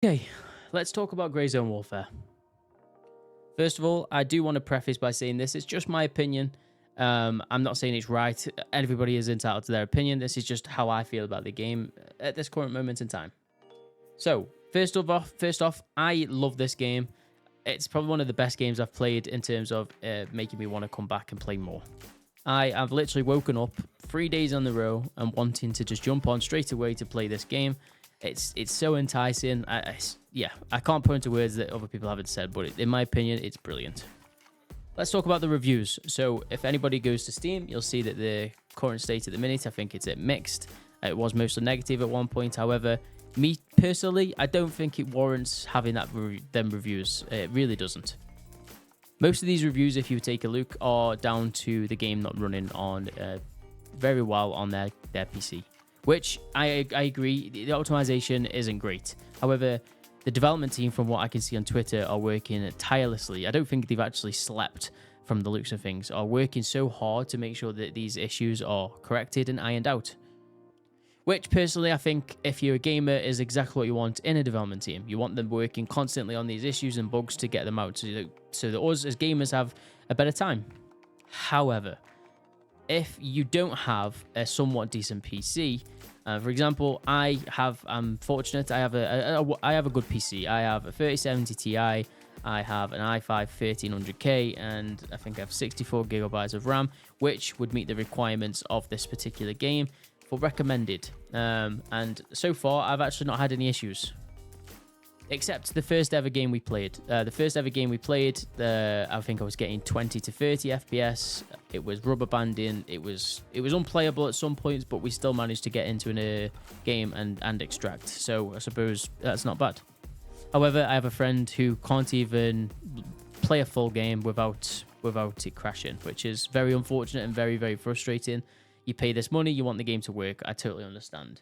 Okay, let's talk about Grey Zone Warfare. First of all, I do want to preface by saying this is just my opinion. I'm not saying it's right. Everybody is entitled to their opinion. This is just how I feel about the game at this current moment in time. So, first off, I love this game. It's probably one of the best games I've played in terms of making me want to come back and play more. I have literally woken up 3 days on the row and wanting to just jump on straight away to play this game. It's so enticing. I can't put into words that other people haven't said, but in my opinion, it's brilliant. Let's talk about the reviews. So if anybody goes to Steam, you'll see that the current state at the minute, I think it's at mixed. It was mostly negative at one point. However, me personally, I don't think it warrants having them reviews. It really doesn't. Most of these reviews, if you take a look, are down to the game not running on very well on their PC, which I agree, the optimization isn't great. However, the development team, from what I can see on Twitter, are working tirelessly. I don't think they've actually slept from the looks of things, are working so hard to make sure that these issues are corrected and ironed out. Which, personally, I think if you're a gamer, is exactly what you want in a development team. You want them working constantly on these issues and bugs to get them out so that us as gamers have a better time. However, if you don't have a somewhat decent PC, for example, I'm fortunate. I have a good PC. I have a 3070 Ti. I have an i5 1300K, and I think I have 64 gigabytes of RAM, which would meet the requirements of this particular game for recommended. And so far, I've actually not had any issues. Except the first ever game we played. I think I was getting 20 to 30 FPS. It was rubber banding. It was unplayable at some points, but we still managed to get into a game and extract. So I suppose that's not bad. However, I have a friend who can't even play a full game without it crashing, which is very unfortunate and very, very frustrating. You pay this money, you want the game to work. I totally understand.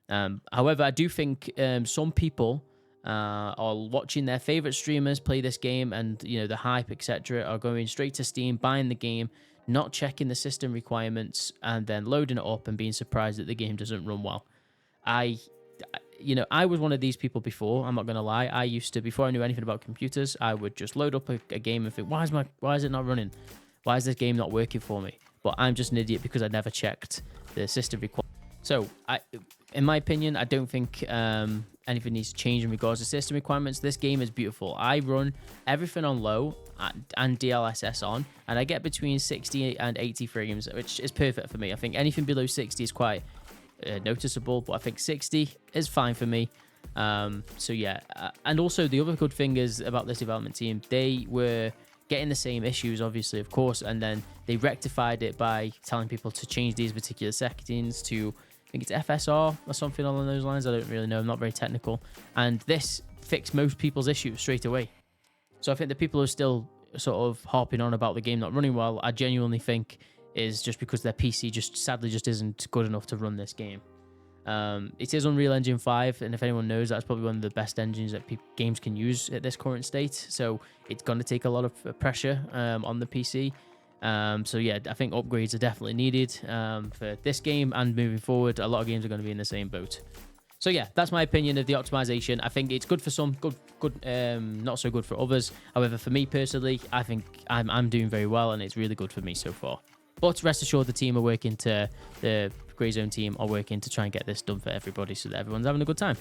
However, I do think some people are watching their favorite streamers play this game, and the hype, etc., are going straight to Steam, buying the game, not checking the system requirements, and then loading it up and being surprised that the game doesn't run well. I was one of these people before. I'm not gonna lie. I used to, before I knew anything about computers, I would just load up a game and think, why is it not running? Why is this game not working for me? But I'm just an idiot because I never checked the system requirements. So, in my opinion, I don't think anything needs to change in regards to system requirements. This game is beautiful. I run everything on low and DLSS on, and I get between 60 and 80 frames, which is perfect for me. I think anything below 60 is quite noticeable, but I think 60 is fine for me. So yeah, and also the other good thing is about this development team, they were getting the same issues, obviously, of course, and then they rectified it by telling people to change these particular settings to, I think it's FSR or something along those lines. I don't really know. I'm not very technical. And this fixed most people's issues straight away. So I think the people who are still sort of harping on about the game not running well, I genuinely think is just because their PC sadly isn't good enough to run this game. It is Unreal Engine 5, and if anyone knows, that's probably one of the best engines that games can use at this current state. So it's going to take a lot of pressure on the PC. So yeah, I think upgrades are definitely needed for this game, and moving forward, a lot of games are going to be in the same boat. So yeah, that's my opinion of the optimization. I think it's good for some, not so good for others. However, for me personally, I think I'm doing very well, and it's really good for me so far. But rest assured, the Grey Zone team are working to try and get this done for everybody so that everyone's having a good time.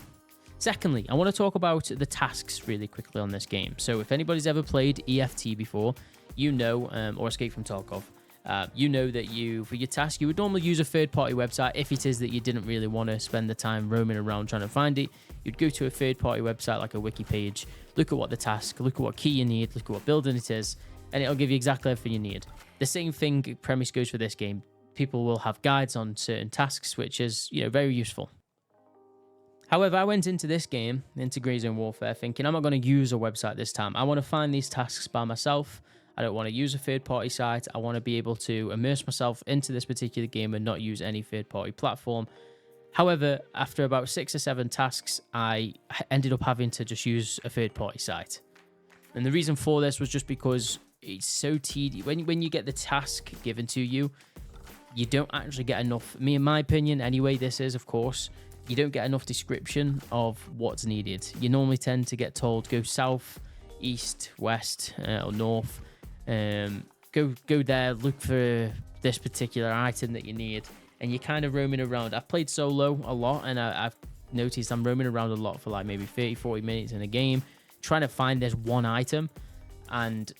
Secondly, I want to talk about the tasks really quickly on this game. So if anybody's ever played EFT before, or Escape from Tarkov, you know that for your task, you would normally use a third-party website. If it is that you didn't really want to spend the time roaming around trying to find it, you'd go to a third-party website like a wiki page, look at what the task, look at what key you need, look at what building it is, and it'll give you exactly everything you need. The same premise goes for this game. People will have guides on certain tasks, which is, very useful. However, I went into this game, into Grey Zone Warfare, thinking I'm not going to use a website this time. I want to find these tasks by myself. I don't want to use a third-party site. I want to be able to immerse myself into this particular game and not use any third-party platform. However, after about 6 or 7 tasks, I ended up having to just use a third-party site. And the reason for this was just because it's so tedious. When you get the task given to you, you don't actually get enough. In my opinion, anyway, this is, of course, you don't get enough description of what's needed. You normally tend to get told go south, east, west, or north. Go there, look for this particular item that you need, and you're kind of roaming around. I've played solo a lot, and I've noticed I'm roaming around a lot for like maybe 30-40 minutes in a game trying to find this one item, and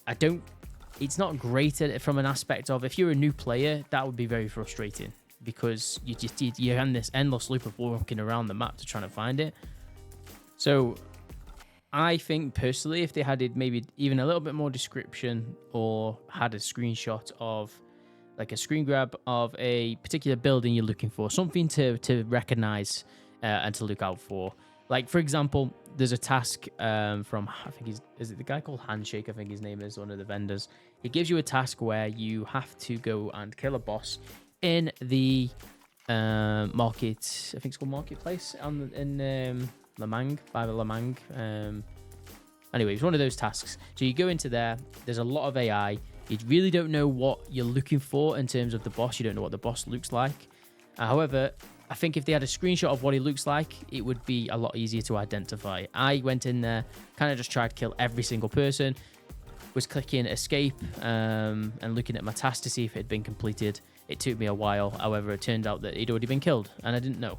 it's not great at it from an aspect of, if you're a new player, that would be very frustrating, because you're in this endless loop of walking around the map to try to find it. So I think personally, if they had maybe even a little bit more description, or had a screenshot of, like a screen grab of a particular building you're looking for, something to recognize and to look out for. Like, for example, there's a task from, I think is it the guy called Handshake? I think his name is, one of the vendors. It gives you a task where you have to go and kill a boss in the market. I think it's called Marketplace in Lamang, by the Lamang. Anyway, it's one of those tasks. So you go into there. There's a lot of AI. You really don't know what you're looking for in terms of the boss. You don't know what the boss looks like. However, I think if they had a screenshot of what he looks like, it would be a lot easier to identify. I went in there, kind of just tried to kill every single person, was clicking escape and looking at my task to see if it had been completed. It took me a while. However, it turned out that he'd already been killed, and I didn't know.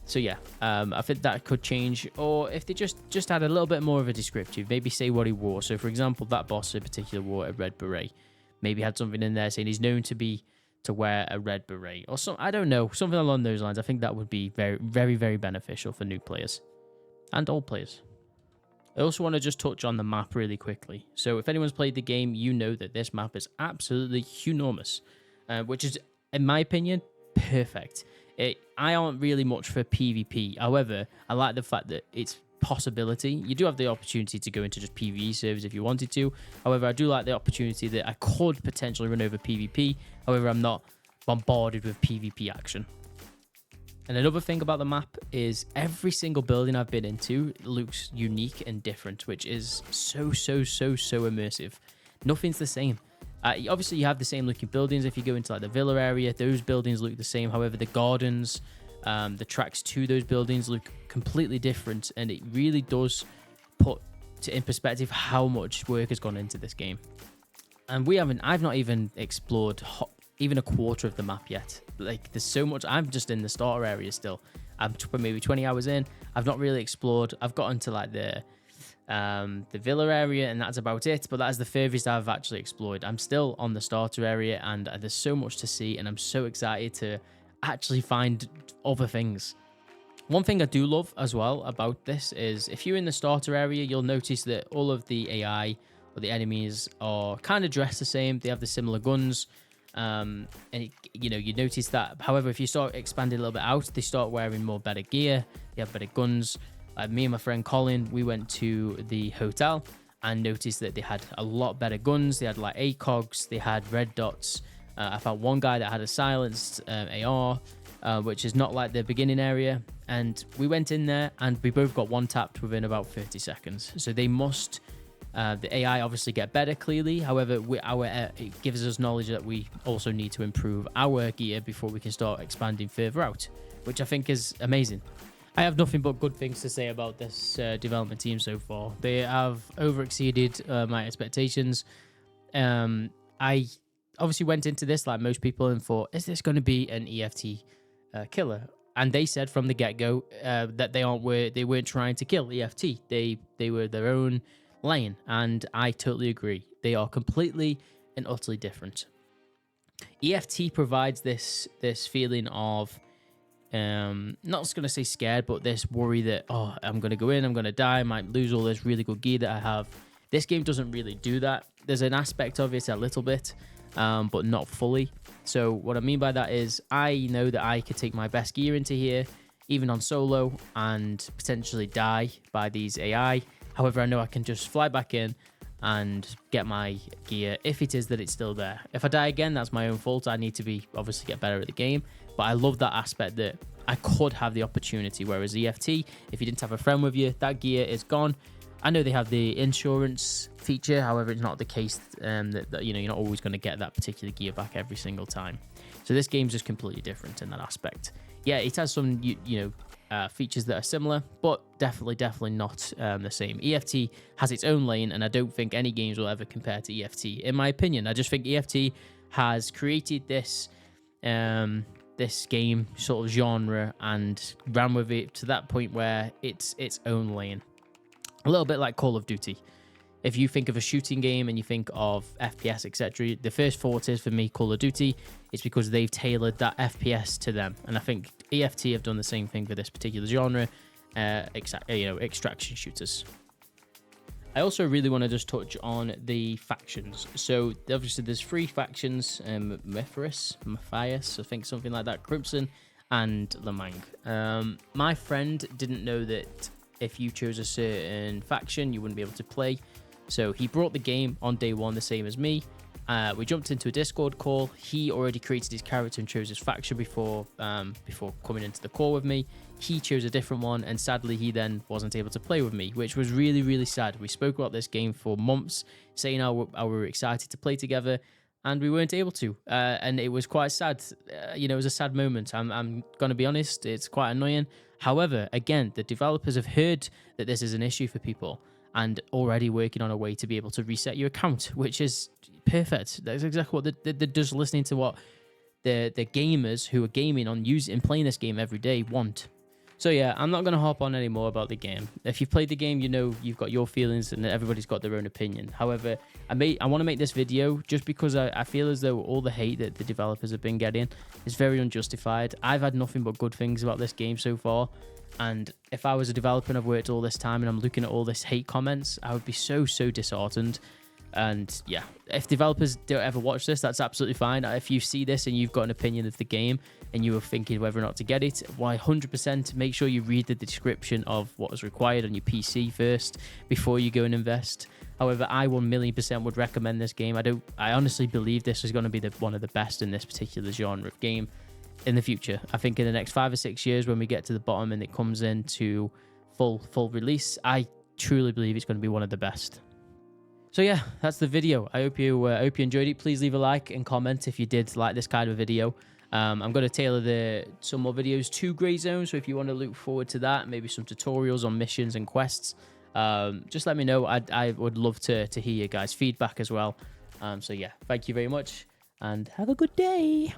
So yeah, I think that could change, or if they just had a little bit more of a descriptive, maybe say what he wore. So for example, that boss in particular wore a red beret, maybe had something in there saying he's known to wear a red beret, or some, I don't know, something along those lines. I think that would be very, very, very beneficial for new players and old players. I also want to just touch on the map really quickly. So if anyone's played the game, you know that this map is absolutely enormous, which is, in my opinion, perfect. I aren't really much for PvP. However, I like the fact that it's possibility. You do have the opportunity to go into just PvE servers if you wanted to. However, I do like the opportunity that I could potentially run over PvP. However, I'm not bombarded with PvP action. And another thing about the map is every single building I've been into looks unique and different, which is so immersive. Nothing's the same. Obviously, you have the same looking buildings. If you go into like the villa area, those buildings look the same. However, the gardens, the tracks to those buildings look completely different, and it really does put in perspective how much work has gone into this game. And I've not even explored even a quarter of the map yet. Like, there's so much. I'm just in the starter area still. I'm maybe 20 hours in. I've not really explored. I've gotten to like the villa area, and that's about it, but that is the furthest I've actually explored. I'm still on the starter area, and there's so much to see, and I'm so excited to actually find other things. One thing I do love as well about this is, if you're in the starter area, you'll notice that all of the AI or the enemies are kind of dressed the same. They have the similar guns, and you notice that. However, if you start expanding a little bit out, they start wearing more better gear. They have better guns. Me and my friend Colin, we went to the hotel and noticed that they had a lot better guns. They had like ACOGs, they had red dots. I found one guy that had a silenced AR, which is not like the beginning area. And we went in there and we both got one tapped within about 30 seconds. So they must, the AI obviously get better clearly. However, it gives us knowledge that we also need to improve our gear before we can start expanding further out, which I think is amazing. I have nothing but good things to say about this development team so far. They have over-exceeded my expectations. I obviously went into this like most people and thought, is this going to be an EFT killer? And they said from the get-go that they weren't trying to kill EFT. They were their own lane, and I totally agree. They are completely and utterly different. EFT provides this feeling of not going to say scared, but this worry that, oh, I'm going to go in, I'm going to die, I might lose all this really good gear that I have. This game doesn't really do that. There's an aspect of it a little bit, but not fully. So what I mean by that is, I know that I could take my best gear into here, even on solo, and potentially die by these AI. However, I know I can just fly back in and get my gear if it is that it's still there. If I die again, that's my own fault. I need to obviously get better at the game. But I love that aspect that I could have the opportunity, whereas EFT, if you didn't have a friend with you, that gear is gone. I know they have the insurance feature, however, it's not the case that you're not always going to get that particular gear back every single time. So this game's just completely different in that aspect. yeah, it has some features that are similar, but definitely not the same. EFT has its own lane, and I don't think any games will ever compare to EFT. In my opinion, I just think EFT has created this this game sort of genre and ran with it to that point where it's its own lane. A little bit like Call of Duty. If you think of a shooting game and you think of FPS, etc., the first thought is for me Call of Duty. It's because they've tailored that FPS to them, and I think EFT have done the same thing for this particular genre, extraction shooters. I also really want to just touch on the factions. So obviously there's 3 factions: Matthias, I think, something like that, Crimson, and Lemang. My friend didn't know that if you chose a certain faction, you wouldn't be able to play. So he brought the game on day 1, the same as me. We jumped into a Discord call. He already created his character and chose his faction before coming into the call with me. He chose a different one, and sadly, he then wasn't able to play with me, which was really, really sad. We spoke about this game for months, saying how we were excited to play together, and we weren't able to. And it was quite sad. It was a sad moment. I'm going to be honest, it's quite annoying. However, again, the developers have heard that this is an issue for people and already working on a way to be able to reset your account, which is perfect. That's exactly what they're just listening to what the gamers who are gaming on and playing this game every day want. So yeah, I'm not going to hop on anymore about the game. If you've played the game, you've got your feelings, and everybody's got their own opinion. However, I want to make this video just because I feel as though all the hate that the developers have been getting is very unjustified. I've had nothing but good things about this game so far, and if I was a developer and I've worked all this time and I'm looking at all this hate comments, I would be so disheartened. And yeah, if developers don't ever watch this, that's absolutely fine. If you see this and you've got an opinion of the game and you were thinking whether or not to get it, 100% make sure you read the description of what is required on your PC first before you go and invest. However, I 1,000,000% would recommend this game. I honestly believe this is going to be one of the best in this particular genre of game in the future. I think in the next 5 or 6 years, when we get to the bottom and it comes into full release, I truly believe it's going to be one of the best. So yeah, that's the video. I hope you enjoyed it. Please leave a like and comment if you did like this kind of video. I'm going to tailor some more videos to Grey Zone, so if you want to look forward to that, maybe some tutorials on missions and quests, just let me know. I would love to hear your guys' feedback as well. So yeah, thank you very much, and have a good day.